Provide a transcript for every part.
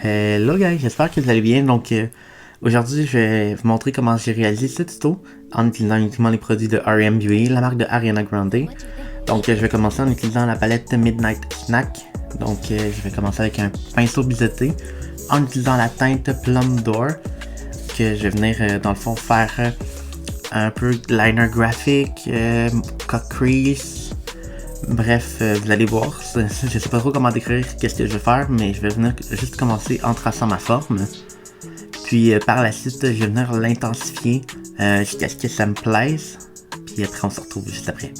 Hello guys, j'espère que vous allez bien. Aujourd'hui, je vais vous montrer comment j'ai réalisé ce tuto en utilisant uniquement les produits de R.E.M. Beauty, la marque de Ariana Grande. Je vais commencer en utilisant la palette Midnight Snack. Je vais commencer avec un pinceau biseauté en utilisant la teinte Plum Door que je vais venir dans le fond faire un peu de liner graphique, cut crease. Bref, vous allez voir, je sais pas trop comment décrire qu'est-ce que je vais faire, mais je vais venir juste commencer en traçant ma forme. Puis par la suite, je vais venir l'intensifier jusqu'à ce que ça me plaise. Puis après, on se retrouve juste après.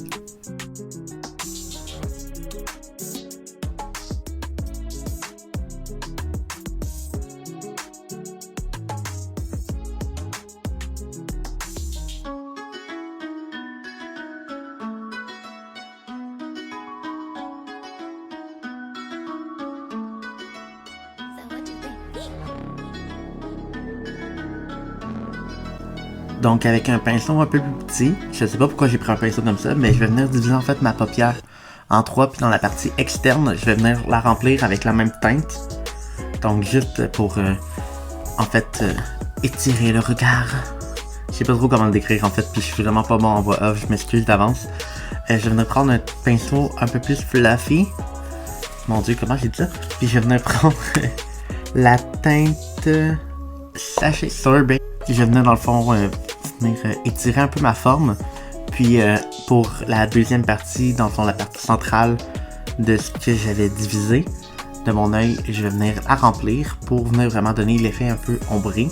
Donc avec un pinceau un peu plus petit, je sais pas pourquoi j'ai pris un pinceau comme ça, mais je vais venir diviser en fait ma paupière en trois, puis dans la partie externe, je vais venir la remplir avec la même teinte. Donc juste pour étirer le regard. Je sais pas trop comment le décrire en fait, puis je suis vraiment pas bon en voix off, je m'excuse d'avance. Je vais venir prendre un pinceau un peu plus fluffy. Mon dieu, comment j'ai dit ça? Puis je vais venir prendre la teinte Sachet Sorbet. Puis je vais venir dans le fond venir étirer un peu ma forme. Puis pour la deuxième partie, dans le fond la partie centrale de ce que j'avais divisé de mon œil, je vais venir la remplir pour venir vraiment donner l'effet un peu ombré.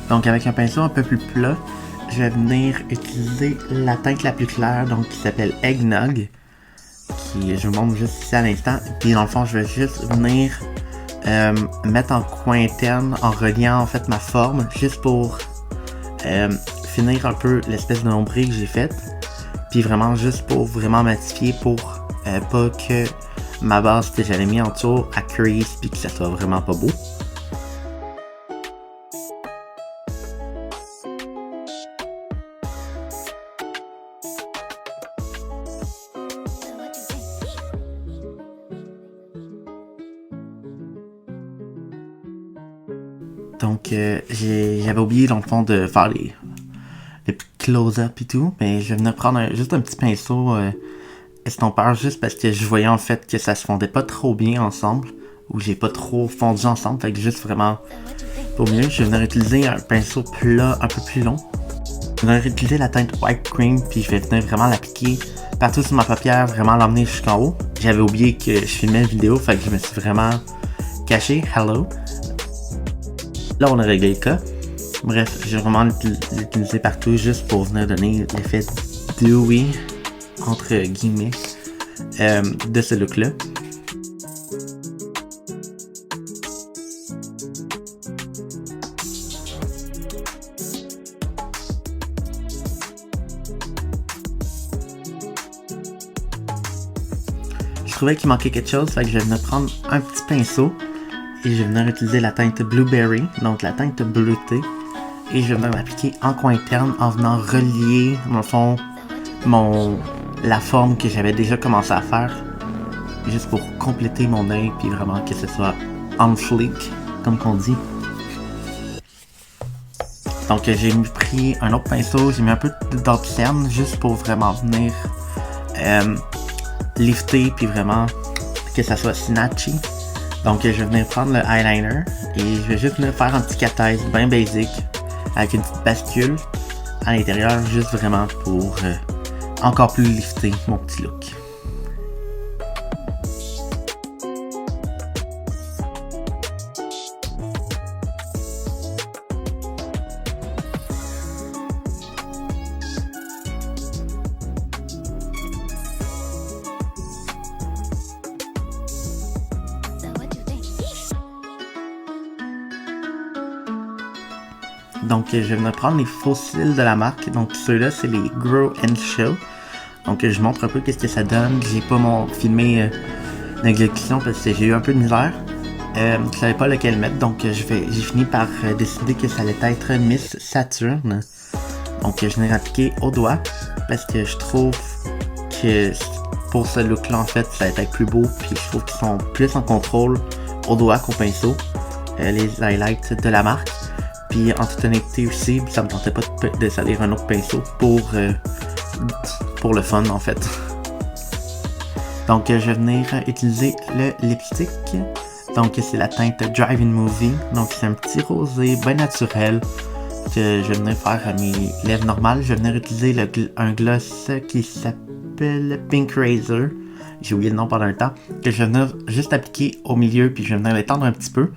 Donc avec un pinceau un peu plus plat, je vais venir utiliser la teinte la plus claire, donc qui s'appelle Eggnog, qui je vous montre juste ici à l'instant. Puis dans le fond, je vais juste venir mettre en coin interne en reliant en fait ma forme, juste pour finir un peu l'espèce de nombril que j'ai faite. Puis vraiment juste pour vraiment matifier pour pas que ma base que j'avais mis en dessous à crease puis que ça soit vraiment pas beau. Donc j'avais oublié dans le fond de faire les petits close-up et tout, mais je vais venir prendre juste un petit pinceau estompeur juste parce que je voyais en fait que ça se fondait pas trop bien ensemble, ou j'ai pas trop fondu ensemble, fait que juste vraiment au mieux, je vais venir utiliser un pinceau plat un peu plus long. Je vais venir utiliser la teinte White Cream, puis je vais venir vraiment l'appliquer partout sur ma paupière, vraiment l'emmener jusqu'en haut. J'avais oublié que je filmais une vidéo, fait que je me suis vraiment caché, hello. Là, on a réglé le cas. Bref, je vais vraiment l'utiliser partout juste pour venir donner l'effet dewy, entre guillemets, de ce look-là. Je trouvais qu'il manquait quelque chose, fait que je vais venir prendre un petit pinceau. Et je vais venir utiliser la teinte Blueberry, donc la teinte bleutée. Et je vais venir l'appliquer en coin interne en venant relier, dans le fond, la forme que j'avais déjà commencé à faire. Juste pour compléter mon œil, puis vraiment que ce soit on fleek, comme qu'on dit. Donc j'ai pris un autre pinceau, j'ai mis un peu d'obscène, juste pour vraiment venir lifter, puis vraiment que ça soit snatchy. Donc je vais venir prendre le eyeliner et je vais juste venir faire un petit cat-eyes bien basic avec une petite bascule à l'intérieur, juste vraiment pour encore plus lifter mon petit look. Donc je vais venir prendre les fossiles de la marque. Donc ceux-là c'est les Grow and Show. Donc je montre un peu qu'est-ce que ça donne. J'ai pas filmé d'exécution parce que j'ai eu un peu de misère. Je savais pas lequel mettre, donc j'ai fini par décider que ça allait être Miss Saturn. Donc je l'ai appliqué au doigt parce que je trouve que pour ce look-là, en fait, ça va être plus beau, puis je trouve qu'ils sont plus en contrôle au doigt qu'au pinceau, les highlights de la marque. Puis en toute honnêteté aussi, ça me tentait pas de salir un autre pinceau pour le fun, en fait. Donc je vais venir utiliser le lipstick. Donc c'est la teinte Drive-In Movie. Donc c'est un petit rosé bien naturel que je vais venir faire à mes lèvres normales. Je vais venir utiliser un gloss qui s'appelle Pink Razor. J'ai oublié le nom pendant un temps. Que je vais venir juste appliquer au milieu, puis je vais venir l'étendre un petit peu.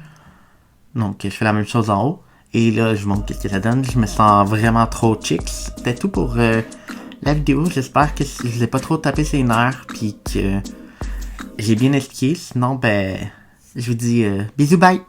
Donc je fais la même chose en haut. Et là je vous montre ce que ça donne. Je me sens vraiment trop chic. C'était tout pour la vidéo. J'espère que je vous ai pas trop tapé ses nerfs, puis que j'ai bien expliqué. Sinon, ben, je vous dis bisous, bye!